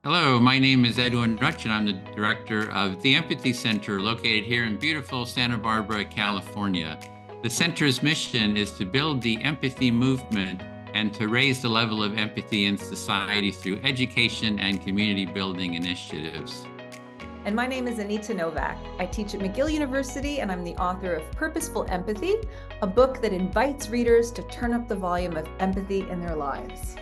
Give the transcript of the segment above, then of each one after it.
Hello, my name is Edwin Rutsch, and I'm the director of the Empathy Center located here in beautiful Santa Barbara, California. The center's mission is to build the empathy movement and to raise the level of empathy in society through education and community building initiatives. And my name is Anita Nowak. I teach at McGill University, and I'm the author of Purposeful Empathy, a book that invites readers to turn up the volume of empathy in their lives.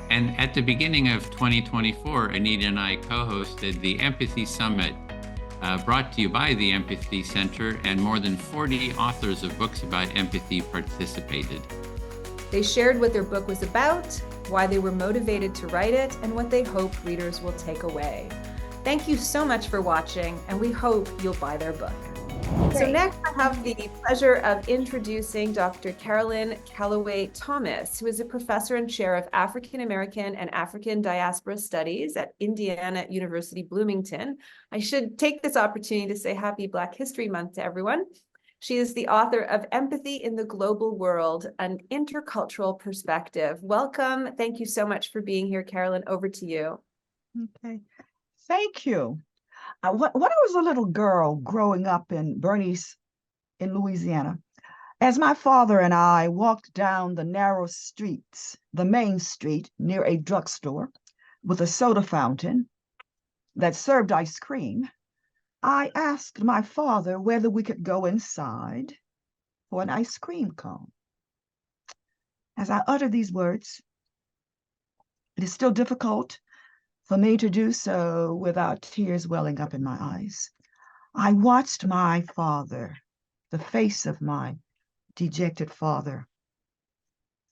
And at the beginning of 2024, Anita and I co-hosted the Empathy Summit, brought to you by the Empathy Center, and more than 40 authors of books about empathy participated. They shared what their book was about, why they were motivated to write it, and what they hope readers will take away. Thank you so much for watching, and we hope you'll buy their book. Great. So next, I have the pleasure of introducing Dr. Carolyn Calloway-Thomas, who is a professor and chair of African American and African Diaspora Studies at Indiana University, Bloomington. I should take this opportunity to say Happy Black History Month to everyone. She is the author of Empathy in the Global World, an Intercultural Perspective. Welcome. Thank you so much for being here, Carolyn. Over to you. Okay. Thank you. When I was a little girl growing up in Bernice, in Louisiana, as my father and I walked down the narrow streets, the main street near a drugstore with a soda fountain that served ice cream, I asked my father whether we could go inside for an ice cream cone. As I utter these words, it is still difficult for me to do so without tears welling up in my eyes. I watched my father, the face of my dejected father,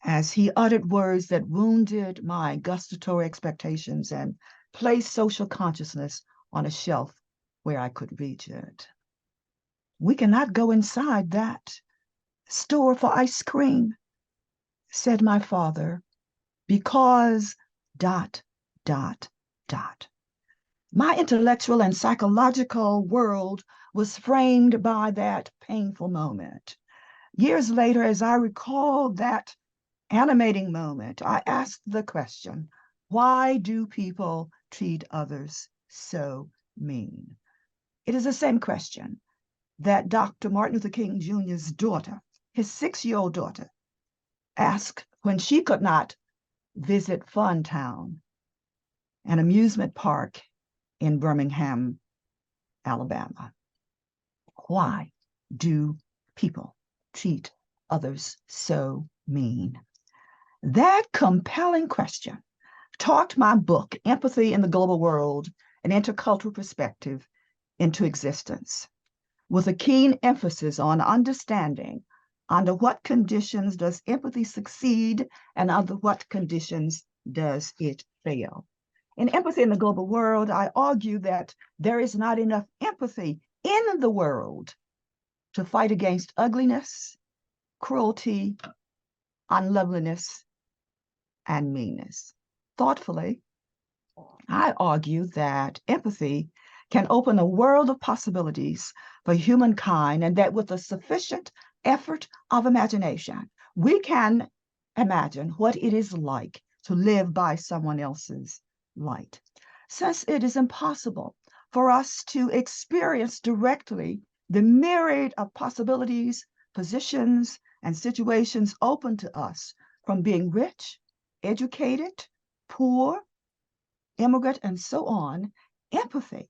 as he uttered words that wounded my gustatory expectations and placed social consciousness on a shelf where I could reach it. We cannot go inside that store for ice cream, said my father, because ... My intellectual and psychological world was framed by that painful moment. Years later, as I recall that animating moment, I asked the question, why do people treat others so mean? It is the same question that Dr. Martin Luther King Jr.'s daughter, his 6-year-old daughter, asked when she could not visit Funtown, an amusement park in Birmingham, Alabama. Why do people treat others so mean? That compelling question talked my book, Empathy in the Global World, an Intercultural Perspective, into existence, with a keen emphasis on understanding under what conditions does empathy succeed and under what conditions does it fail. In Empathy in the Global World, I argue that there is not enough empathy in the world to fight against ugliness, cruelty, unloveliness, and meanness. Thoughtfully, I argue that empathy can open a world of possibilities for humankind, and that with a sufficient effort of imagination, we can imagine what it is like to live by someone else's light. Since it is impossible for us to experience directly the myriad of possibilities, positions, and situations open to us from being rich, educated, poor, immigrant, and so on, empathy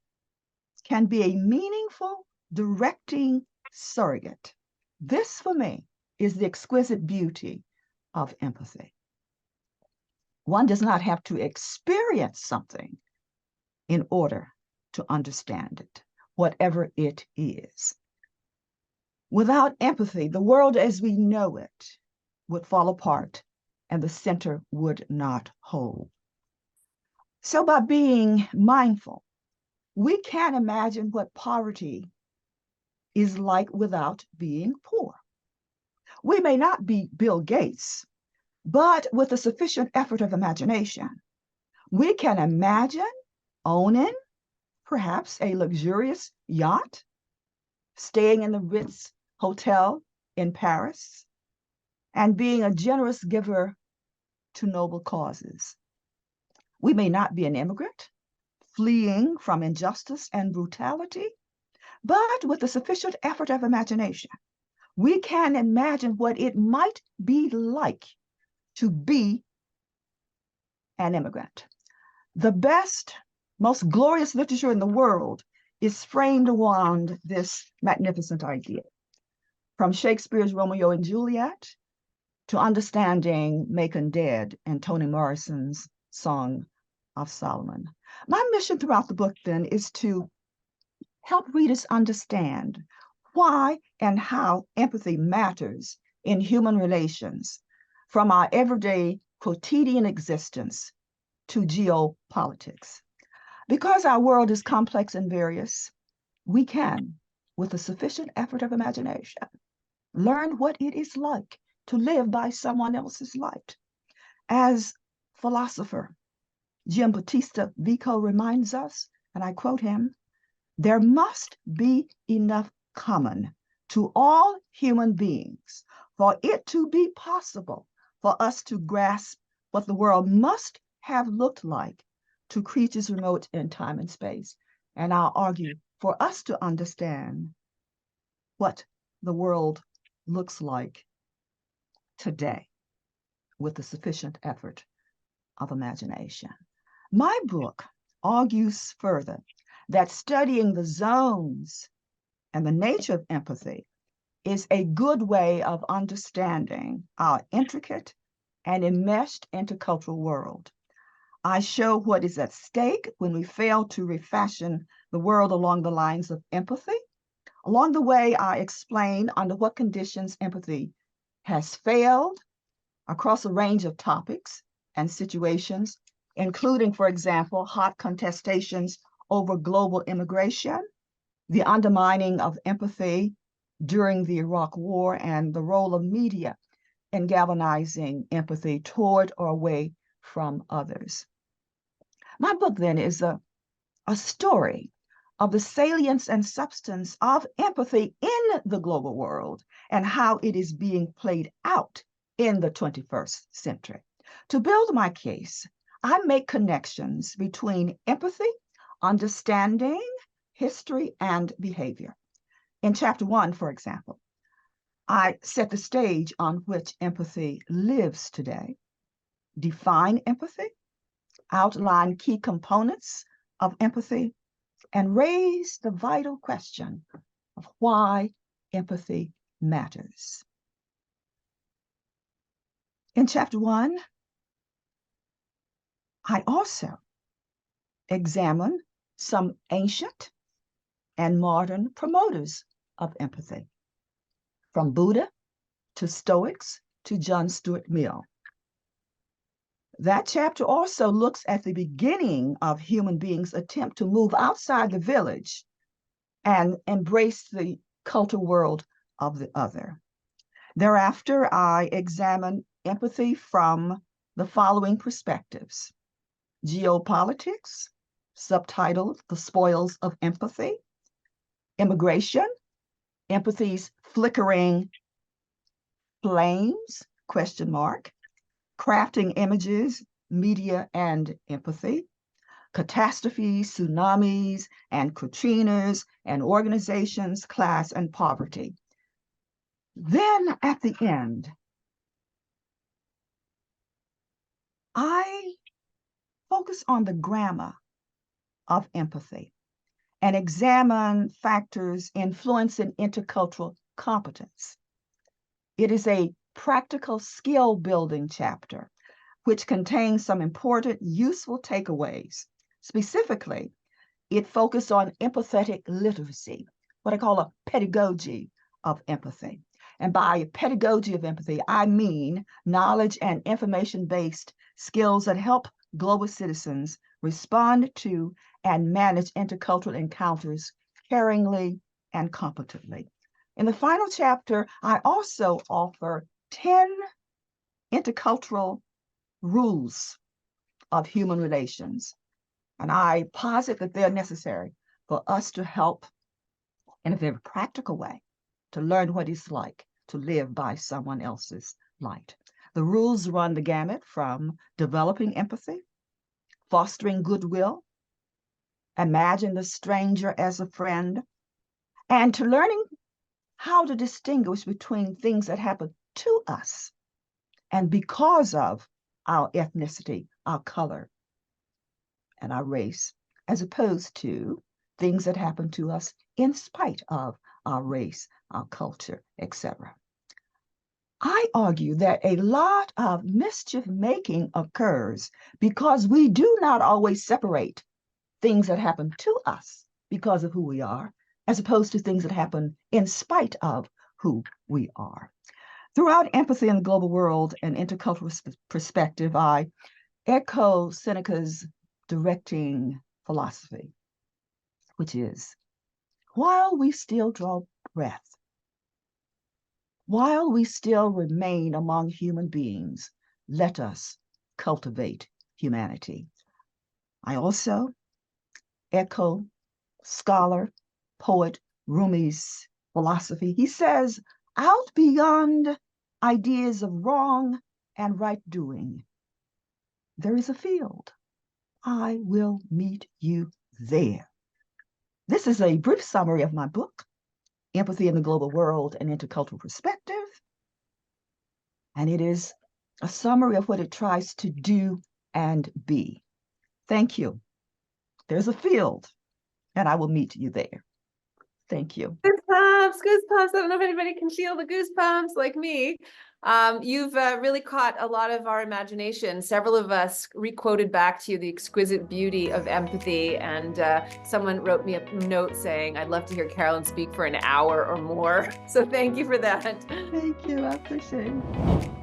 can be a meaningful directing surrogate. This, for me, is the exquisite beauty of empathy. One does not have to experience something in order to understand it, whatever it is. Without empathy, the world as we know it would fall apart and the center would not hold. So by being mindful, we can imagine what poverty is like without being poor. We may not be Bill Gates, but with a sufficient effort of imagination, we can imagine owning perhaps a luxurious yacht, staying in the Ritz Hotel in Paris, and being a generous giver to noble causes. We may not be an immigrant, fleeing from injustice and brutality, but with the sufficient effort of imagination, we can imagine what it might be like to be an immigrant. The best, most glorious literature in the world is framed around this magnificent idea. From Shakespeare's Romeo and Juliet to understanding Macon Dead and Toni Morrison's Song of Solomon. My mission throughout the book then is to help readers understand why and how empathy matters in human relations, from our everyday quotidian existence to geopolitics. Because our world is complex and various, we can, with a sufficient effort of imagination, learn what it is like to live by someone else's light. As philosopher Giambattista Vico reminds us, and I quote him, "There must be enough common to all human beings for it to be possible for us to grasp what the world must have looked like to creatures remote in time and space." And I'll argue, for us to understand what the world looks like today with a sufficient effort of imagination. My book argues further that studying the zones and the nature of empathy is a good way of understanding our intricate and enmeshed intercultural world. I show what is at stake when we fail to refashion the world along the lines of empathy. Along the way, I explain under what conditions empathy has failed across a range of topics and situations, including, for example, hot contestations over global immigration, the undermining of empathy during the Iraq War, and the role of media in galvanizing empathy toward or away from others. My book then is a story of the salience and substance of empathy in the global world and how it is being played out in the 21st century. To build my case, I make connections between empathy, understanding, history, and behavior. In chapter 1, for example, I set the stage on which empathy lives today, define empathy, outline key components of empathy, and raise the vital question of why empathy matters. In chapter 1, I also examine some ancient and modern promoters of empathy, from Buddha to Stoics to John Stuart Mill. That chapter also looks at the beginning of human beings' attempt to move outside the village and embrace the cultural world of the other. Thereafter, I examine empathy from the following perspectives: geopolitics, subtitled The Spoils of Empathy; immigration, empathy's flickering flames, ? Crafting images, media, and empathy; catastrophes, tsunamis, and Katrinas, and organizations, class, and poverty. Then at the end, I focus on the grammar of empathy and examine factors influencing intercultural competence. It is a practical skill building chapter, which contains some important, useful takeaways. Specifically, it focused on empathetic literacy, what I call a pedagogy of empathy. And by pedagogy of empathy, I mean knowledge and information-based skills that help global citizens respond to and manage intercultural encounters caringly and competently. In the final chapter, I also offer 10 intercultural rules of human relations, and I posit that they're necessary for us to help in a very practical way to learn what it's like to live by someone else's light. The rules run the gamut from developing empathy, fostering goodwill, imagine the stranger as a friend, and to learning how to distinguish between things that happen to us and because of our ethnicity, our color, and our race, as opposed to things that happen to us in spite of our race, our culture, etc. I argue that a lot of mischief making occurs because we do not always separate things that happen to us because of who we are, as opposed to things that happen in spite of who we are. Throughout Empathy in the Global World and Intercultural Perspective, I echo Seneca's directing philosophy, which is, while we still draw breath, while we still remain among human beings, let us cultivate humanity. I also echo scholar, poet Rumi's philosophy. He says, out beyond ideas of wrong and right doing, there is a field. I will meet you there. This is a brief summary of my book, Empathy in the Global World and Intercultural Perspective. And it is a summary of what it tries to do and be. Thank you. There's a field, and I will meet you there. Thank you. Goosebumps, goosebumps. I don't know if anybody can feel the goosebumps like me. You've really caught a lot of our imagination. Several of us re-quoted back to you the exquisite beauty of empathy, and someone wrote me a note saying, I'd love to hear Carolyn speak for an hour or more. So thank you for that. Thank you. I appreciate it.